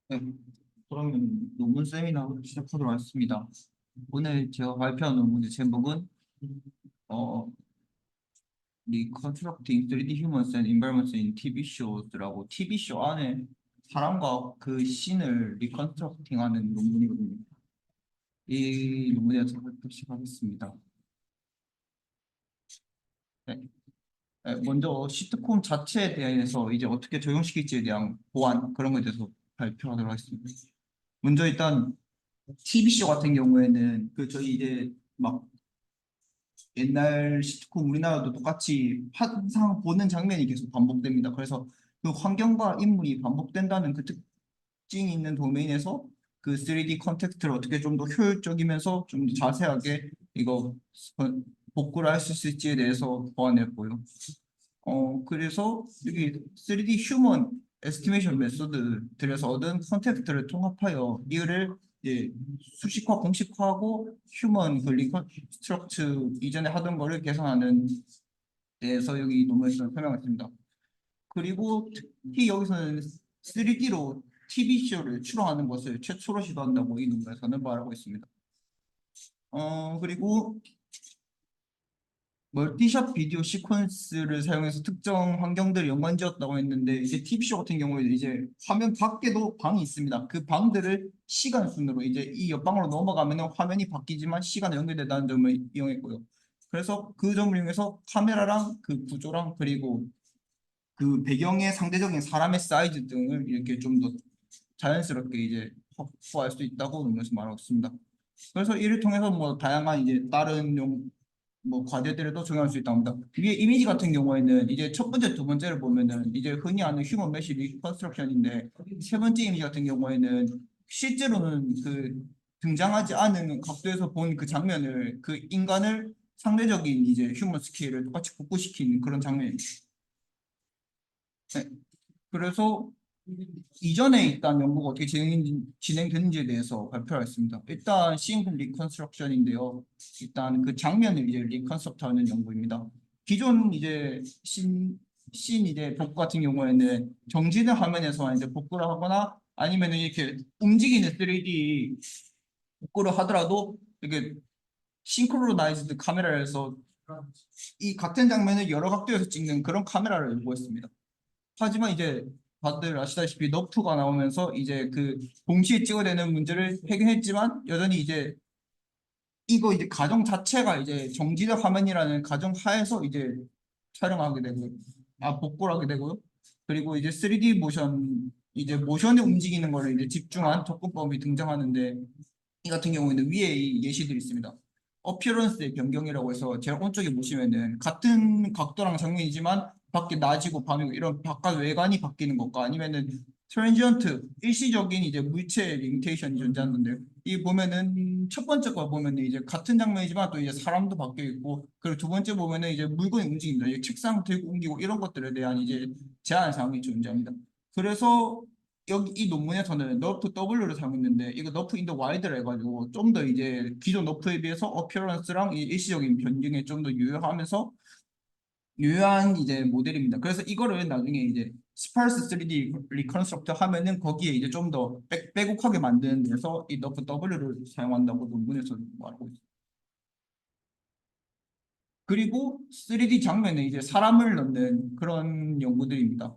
네, 그러면 논문 세미나 시작하도록 하겠습니다. 오늘 제가 발표한 논문의 제목은 어, Reconstructing 3D Humans and Environments in TV Shows라고 TV쇼 안에 사람과 그 씬을 리컨스트럭팅하는 논문이거든요. 이 논문에 대해서 발표 시작하겠습니다. 네. 먼저 시트콤 자체에 대해서 이제 어떻게 적용시킬지에 대한 보안 그런 것에 대해서 발표하도록 하겠습니다. 먼저 일단 TV쇼 같은 경우에는 그 저희 이제 막 옛날 시트콤 우리나라도 똑같이 항상 보는 장면이 계속 반복됩니다. 그래서 그 환경과 인물이 반복된다는 그 특징이 있는 도메인에서 그 3D 컨텍스트를 어떻게 좀 더 효율적이면서 좀 더 자세하게 이거 복구를 할 수 있을지에 대해서 보완했고요. 그래서 여기 3D 휴먼 에스티메이션 메소드들에서 얻은 컨텍스트를 통합하여 이를 이제 수식화, 공식화하고 휴먼 그 리컨스트럭트 이전에 하던 거를 개선하는 데에서 여기 논문에서 설명했습니다. 그리고 특히 여기서는 3D로 TV쇼를 추론하는 것을 최초로 시도한다고 이 논문에서는 말하고 있습니다. 그리고 멀티샷 비디오 시퀀스를 사용해서 특정 환경들을 연관지었다고 했는데 이제 TV쇼 같은 경우에 이제 화면 밖에도 방이 있습니다. 그 방들을 시간 순으로 이제 이 옆방으로 넘어가면 화면이 바뀌지만 시간에 연결된다는 점을 이용했고요. 그래서 그 점을 이용해서 카메라랑 그 구조랑 그리고 그 배경의 상대적인 사람의 사이즈 등을 이렇게 좀 더 자연스럽게 이제 확보할 수 있다고 논문에서 말하고 있습니다. 그래서 이를 통해서 뭐 다양한 이제 다른 뭐 과제들에도 적용할 수 있다고 합니다. 위에 이미지 같은 경우에는 이제 첫 번째, 두 번째를 보면은 이제 흔히 아는 휴먼 메쉬 리컨스트럭션인데 세 번째 이미지 같은 경우에는 실제로는 그 등장하지 않은 각도에서 본 그 장면을 그 인간을 상대적인 이제 휴먼 스케일을 똑같이 복구시키는 그런 장면입니다. 네. 그래서 이전에 일단 연구가 어떻게 진행됐는지에 대해서 발표하겠습니다. 일단 싱글 리컨스트럭션인데요. 일단 그 장면을 이제 리컨스트하는 연구입니다. 기존 이제 신 이제 복구 같은 경우에는 정지된 화면에서 이제 복구를 하거나 아니면 이렇게 움직이는 3D 복구를 하더라도 이게 싱크로나이즈드 카메라에서 이 같은 장면을 여러 각도에서 찍는 그런 카메라를 연구했습니다. 하지만 이제 다들 아시다시피 너프가 나오면서 이제 그 동시에 찍어내는 문제를 해결했지만 여전히 이제 이거 이제 가정 자체가 이제 정지된 화면이라는 가정 하에서 이제 촬영하게 되고 복구를 하게 되고요. 그리고 이제 3D 모션 이제 모션에 움직이는 거를 이제 집중한 접근법이 등장하는데 이 같은 경우에는 위에 이 예시들이 있습니다. 어피어런스의 변경이라고 해서 제일 오른쪽에 보시면은 같은 각도랑 장면이지만 밖에 낮이고 밤이고 이런 바깥 외관이 바뀌는 것과 아니면은 트랜지언트 일시적인 이제 물체 리미테이션이 존재하는데 이 보면은 첫 번째 거 보면은 이제 같은 장면이지만 또 이제 사람도 바뀌어 있고 그리고 두 번째 보면은 이제 물건이 움직입니다. 이제 책상 들고 옮기고 이런 것들에 대한 이제 제한 사항이 존재합니다. 그래서 여기 이 논문에서는 너프 W를 사용했는데 이거 너프 인더 와이드라 해가지고 좀 더 이제 기존 너프에 비해서 어피어런스랑 이 일시적인 변경에 좀 더 유효하면서 유효한 이제 모델입니다. 그래서 이거를 나중에 이제 스파르스 3D 리컨스트럭터 하면은 거기에 이제 좀 더 빼곡하게 만드는 데서 이 너프 W를 사용한다고 논문에서 말하고 있습니다. 그리고 3D 장면에 이제 사람을 넣는 그런 연구들입니다.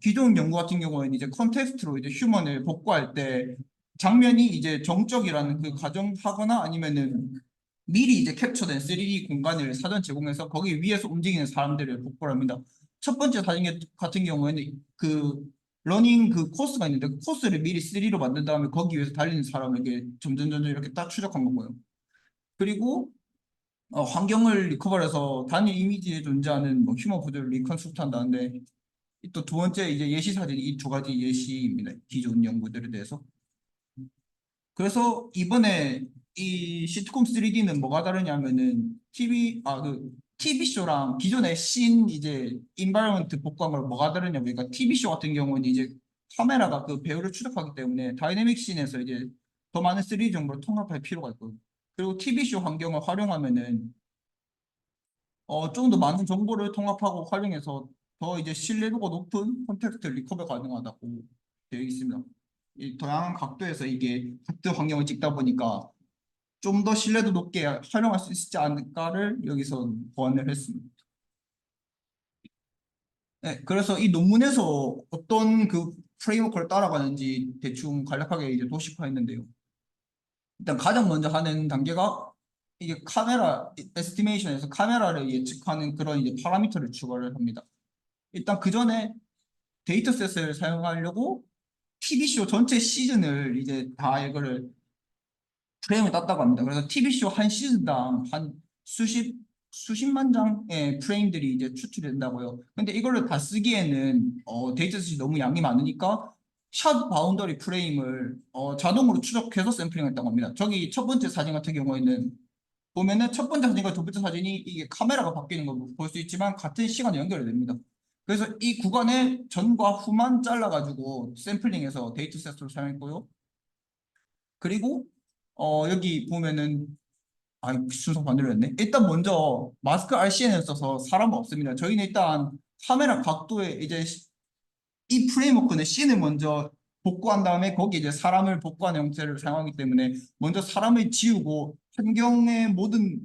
기존 연구 같은 경우에는 이제 컨텍스트로 이제 휴먼을 복구할 때 장면이 이제 정적이라는 그 가정하거나 아니면은 미리 이제 캡처된 3D 공간을 사전 제공해서 거기 위에서 움직이는 사람들을 복구를 합니다. 첫 번째 사진 같은 경우에는 그 러닝 그 코스가 있는데 그 코스를 미리 3D로 만든 다음에 거기 위해서 달리는 사람을 이렇게 점점 이렇게 딱 추적한 거고요. 그리고 환경을 리커버해서 단일 이미지에 존재하는 뭐 휴먼 구조를 리컨스트루트 한다는데 또 두 번째 이제 예시 사진 이 두 가지 예시입니다. 기존 연구들에 대해서. 그래서 이번에 이 시트콤 3D는 뭐가 다르냐면은 TV쇼랑 기존의 신 이제 인바이런먼트 복구한 걸 뭐가 다르냐면 그러니까 TV쇼 같은 경우는 이제 카메라가 그 배우를 추적하기 때문에 다이내믹 씬에서 이제 더 많은 3D 정보를 통합할 필요가 있고 그리고 TV쇼 환경을 활용하면은 좀 더 많은 정보를 통합하고 활용해서 더 이제 신뢰도가 높은 콘텍스트 리커버 가능하다고 되어 있습니다. 이 다양한 각도에서 이게 같은 환경을 찍다 보니까 좀 더 신뢰도 높게 활용할 수 있지 않을까를 여기서 보완을 했습니다. 네, 그래서 이 논문에서 어떤 그 프레임워크를 따라가는지 대충 간략하게 이제 도식화했는데요. 일단 가장 먼저 하는 단계가 이게 카메라 에스티메이션에서 카메라를 예측하는 그런 이제 파라미터를 추가를 합니다. 일단 그 전에 데이터셋을 사용하려고 TV쇼 전체 시즌을 이제 다 이거를 프레임을 땄다고 합니다. 그래서 TV쇼 한 시즌당 한 수십만 장의 프레임들이 이제 추출이 된다고요. 근데 이거를 다 쓰기에는 데이터셋이 너무 양이 많으니까 샷 바운더리 프레임을 자동으로 추적해서 샘플링했다고 합니다. 저기 첫 번째 사진 같은 경우에는 보면은 첫 번째 사진과 두 번째 사진이 이게 카메라가 바뀌는 걸 볼 수 있지만 같은 시간에 연결이 됩니다. 그래서 이 구간에 전과 후만 잘라가지고 샘플링해서 데이터셋으로 사용했고요. 그리고 여기 보면은 순서 반대로 했네. 일단 먼저 마스크 RCN을 써서 사람은 없습니다. 저희는 일단 카메라 각도에 이제 이 프레임워크는 씬을 먼저 복구한 다음에 거기에 이제 사람을 복구하는 형태를 사용하기 때문에 먼저 사람을 지우고 환경의 모든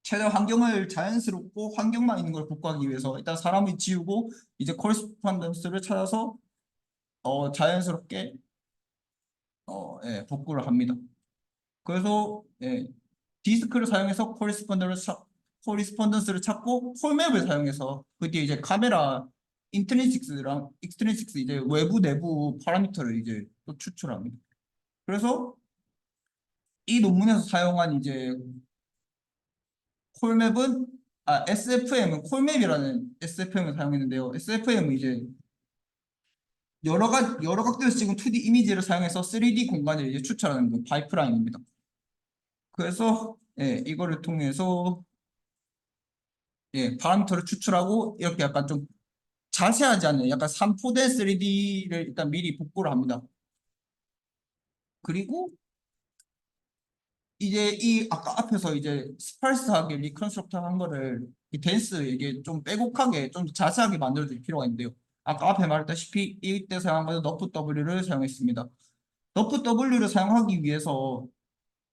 최대한 환경을 자연스럽고 환경만 있는 걸 복구하기 위해서 일단 사람을 지우고 이제 코레스pondence를 찾아서 자연스럽게 예, 복구를 합니다. 그래서 예, 디스크를 사용해서 코리스폰던스를 찾고 폴맵을 사용해서 그때 이제 카메라 인트린식스랑 익스트린식스 이제 외부 내부 파라미터를 이제 또 추출합니다. 그래서 이 논문에서 사용한 이제 콜맵은 SFM은 콜맵이라는 SFM을 사용했는데요. SFM은 이제 여러 각도에서 찍은 2D 이미지를 사용해서 3D 공간을 이제 추출하는 그 파이프라인입니다. 그래서 예, 이거를 통해서 예, 파라미터를 추출하고 이렇게 약간 좀 자세하지 않은 약간 3포대 3D를 일단 미리 복구를 합니다. 그리고 이제 이 아까 앞에서 이제 스팔스하게 리컨스트럭트 한 거를 이 댄스 이게 좀 빼곡하게 좀 자세하게 만들어줄 필요가 있는데요. 아까 앞에 말했다시피 이때 사용한 거는 너프 W를 사용했습니다. 너프 W를 사용하기 위해서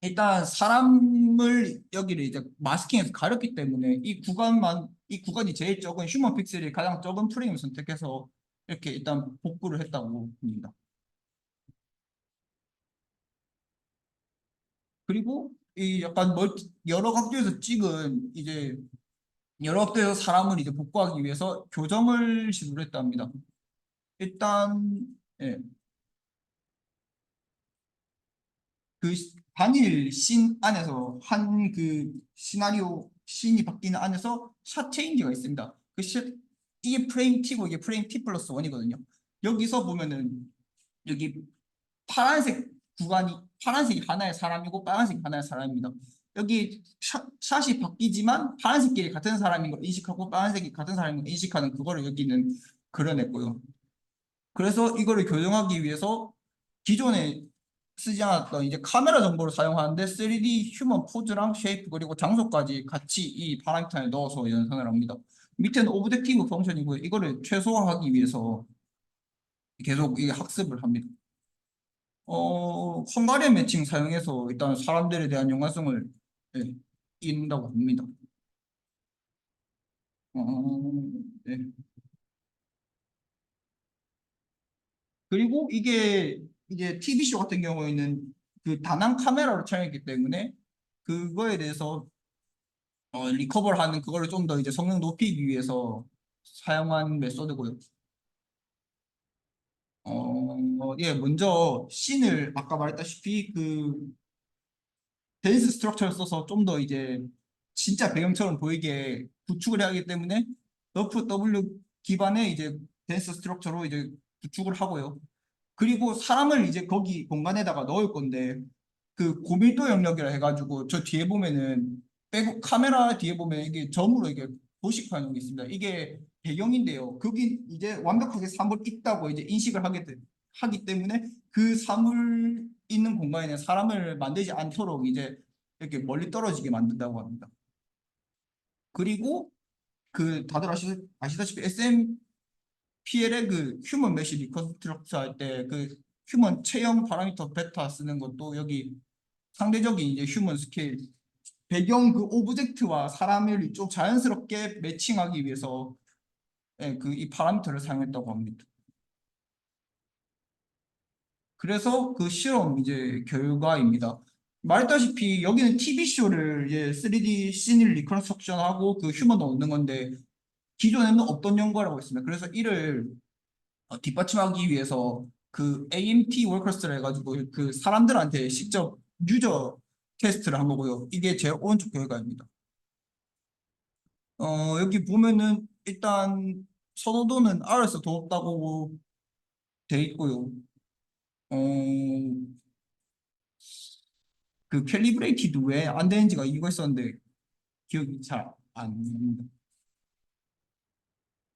일단 사람을 여기를 이제 마스킹해서 가렸기 때문에 이 구간이 제일 적은 휴먼 픽셀이 가장 적은 프레임을 선택해서 이렇게 일단 복구를 했다고 봅니다. 그리고 이 약간 여러 각도에서 찍은 이제 여러 각도에서 사람을 이제 복구하기 위해서 교정을 시도를 했답니다. 일단 예, 그 단일 씬 안에서 한 그 시나리오 씬이 바뀌는 안에서 샷 체인지가 있습니다. 이게 프레임 T고 이게 프레임 T 플러스 1이거든요. 여기서 보면은 여기 파란색 구간이 파란색이 하나의 사람이고 빨간색이 하나의 사람입니다. 여기 샷이 바뀌지만 파란색끼리 같은 사람인 걸 인식하고 빨간색이 같은 사람인 걸 인식하는 그거를 여기는 그려냈고요. 그래서 이거를 교정하기 위해서 기존에 쓰지 않았던 이제 카메라 정보를 사용하는데 3D 휴먼 포즈랑 쉐이프 그리고 장소까지 같이 이 파라미터에 넣어서 연산을 합니다. 밑에는 오브젝티브 펑션이고요. 이거를 최소화하기 위해서 계속 이게 학습을 합니다. 헝가리언 매칭 사용해서 일단 사람들에 대한 연관성을 예, 잇는다고 봅니다. 네. 그리고 이게 이제 TV쇼 같은 경우에는 그 다낭 카메라로 촬영했기 때문에 그거에 대해서 리커버를 하는 그거를 좀 더 이제 성능 높이기 위해서 사용한 메소드고요. 예, 먼저 씬을 아까 말했다시피 그 댄스 스트럭처를 써서 좀 더 이제 진짜 배경처럼 보이게 구축을 해야 하기 때문에 너프 W 기반의 이제 댄스 스트럭처로 이제 구축을 하고요. 그리고 사람을 이제 거기 공간에다가 넣을 건데 그 고밀도 영역이라 해가지고 저 뒤에 보면은 빼고 카메라 뒤에 보면 이게 점으로 이게 도식화하는 게 있습니다. 이게 배경인데요. 거기 이제 완벽하게 사물 있다고 이제 인식을 하기 때문에 그 사물 있는 공간에 사람을 만들지 않도록 이제 이렇게 멀리 떨어지게 만든다고 합니다. 그리고 그 다들 아시다시피 SMPL의 그 휴먼 메시 리컨스트럭트 할 때 그 휴먼 체형 파라미터 베타 쓰는 것도 여기 상대적인 이제 휴먼 스케일 배경 그 오브젝트와 사람을 좀 자연스럽게 매칭하기 위해서 예, 그 이 파라미터를 사용했다고 합니다. 그래서 그 실험 이제 결과입니다. 말했다시피 여기는 TV쇼를 이제 3D 씬을 리컨스트럭션하고 그 휴먼을 얻는 건데 기존에는 없던 연구라고 있습니다. 그래서 이를 뒷받침하기 위해서 그 AMT 워커스를 해가지고 그 사람들한테 직접 유저 테스트를 한 거고요. 이게 제 오른쪽 결과입니다. 여기 보면은 일단 선호도는 R에서 더 높다고 돼 있고요. 어, 그 캘리브레이티드 왜 안 되는지가 이거 있었는데 기억이 잘 안 납니다.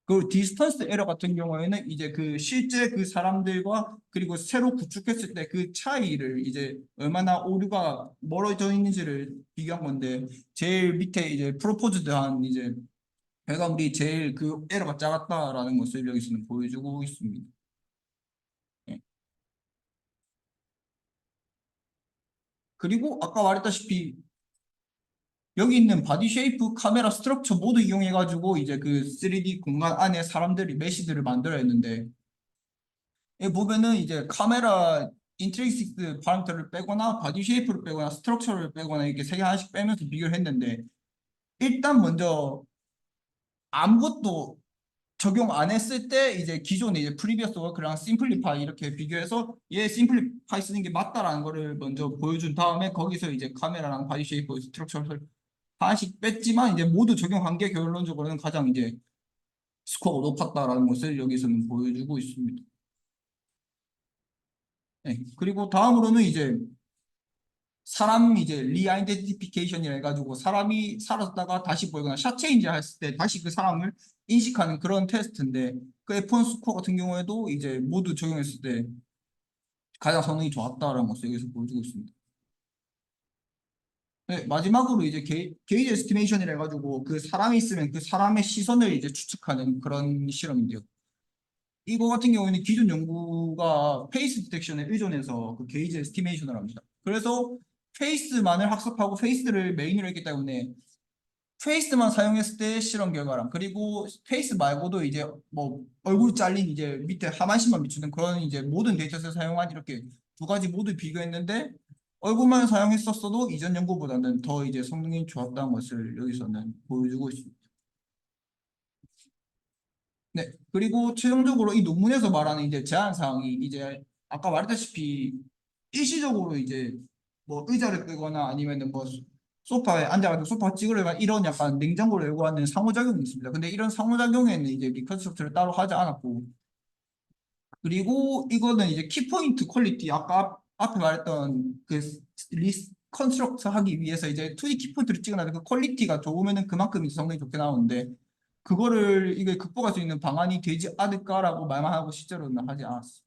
그 디스턴스 에러 같은 경우에는 이제 그 실제 그 사람들과 그리고 새로 구축했을 때 그 차이를 이제 얼마나 오류가 멀어져 있는지를 비교한 건데 제일 밑에 이제 프로포즈드한 이제 결과물이 제일 그 에러가 작았다라는 것을 여기서는 보여주고 있습니다. 예. 그리고 아까 말했다시피 여기 있는 바디 쉐이프 카메라 스트럭처 모두 이용해 가지고 이제 그 3D 공간 안에 사람들이 메시들을 만들어야 했는데 여기 보면은 이제 카메라 인트리식스 파라미터를 빼거나 바디 쉐이프를 빼거나 스트럭처를 빼거나 이렇게 세 개 하나씩 빼면서 비교를 했는데 일단 먼저 아무것도 적용 안 했을 때 이제 기존에 이제 프리비어스 워크랑 심플리파이 이렇게 비교해서 얘 심플리파이 쓰는 게 맞다라는 거를 먼저 보여준 다음에 거기서 이제 카메라랑 바디 쉐이프 스트럭처를 하나씩 뺐지만 이제 모두 적용한 게 결론적으로는 가장 이제 스코어가 높았다라는 것을 여기서는 보여주고 있습니다. 네. 그리고 다음으로는 이제 사람 이제 리아이덴티피케이션이라 해가지고 사람이 살았다가 다시 보이거나 샷체인지 했을 때 다시 그 사람을 인식하는 그런 테스트인데 그 F1 스코어 같은 경우에도 이제 모두 적용했을 때 가장 성능이 좋았다라는 것을 여기서 보여주고 있습니다. 네, 마지막으로 이제 게이지 에스티메이션이라 해가지고 그 사람이 있으면 그 사람의 시선을 이제 추측하는 그런 실험인데요. 이거 같은 경우에는 기존 연구가 페이스 디텍션에 의존해서 그 게이지 에스티메이션을 합니다. 그래서 페이스만을 학습하고 페이스를 메인으로 했기 때문에 페이스만 사용했을 때 실험 결과랑 그리고 페이스 말고도 이제 뭐 얼굴 잘린 이제 밑에 하반신만 비추는 그런 이제 모든 데이터셋을 사용한 이렇게 두 가지 모두 비교했는데 얼굴만 사용했었어도 이전 연구보다는 더 이제 성능이 좋았다는 것을 여기서는 보여주고 있습니다. 네, 그리고 최종적으로 이 논문에서 말하는 이제 제한 사항이 이제 아까 말했다시피 일시적으로 이제 뭐 의자를 끌거나 아니면은 뭐 소파에 앉아가지고 소파 찍으려면 이런 약간 냉장고를 요구하는 상호작용이 있습니다. 근데 이런 상호작용에는 이제 리컨스트럭트를 따로 하지 않았고 그리고 이거는 이제 키포인트 퀄리티 아까 앞에 말했던 그 리컨스트럭트 하기 위해서 이제 2D 키포인트를 찍어놔도 그 퀄리티가 좋으면은 그만큼 이제 성능이 좋게 나오는데 그거를 이게 극복할 수 있는 방안이 되지 않을까라고 말만 하고 실제로는 하지 않았어.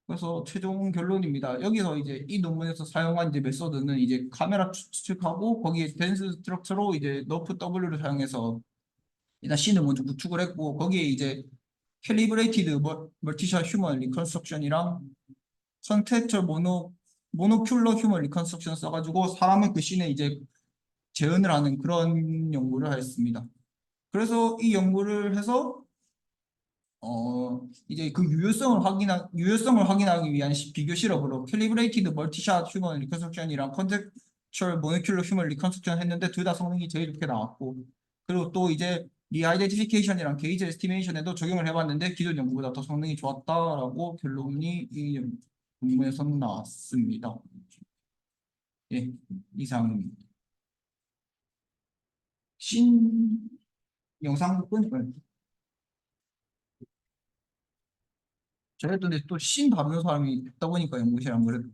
그래서 최종 결론입니다. 여기서 이제 이 논문에서 사용한 이제 메소드는 이제 카메라 추측하고 거기에 덴스 스트럭처로 이제 너프 W를 사용해서 일단 씬을 먼저 구축을 했고 거기에 이제 캘리브레이티드 멀티샷 휴먼 리컨스트럭션이랑 컨텍처 모노큘러 휴먼 리컨스트럭션 써가지고 사람의 그 씬에 이제 재현을 하는 그런 연구를 했습니다. 그래서 이 연구를 해서 이제 그 유효성을 확인하기 위한 비교 실험으로 캘리브레이티드 멀티샷 휴먼 리컨스트럭션이랑 컨텍츄얼 모노큘러 휴먼 리컨스트럭션 했는데 둘 다 성능이 제일 좋게 나왔고 그리고 또 이제 리아이덴티피케이션이랑 게이지 에스티메이션에도 적용을 해봤는데 기존 연구보다 더 성능이 좋았다라고 결론이 이 논문에서 나왔습니다. 예, 이상입니다. 신 영상 끈 저희도 근데 또 신 다루는 사람이 있다 보니까 연구실 안 그래도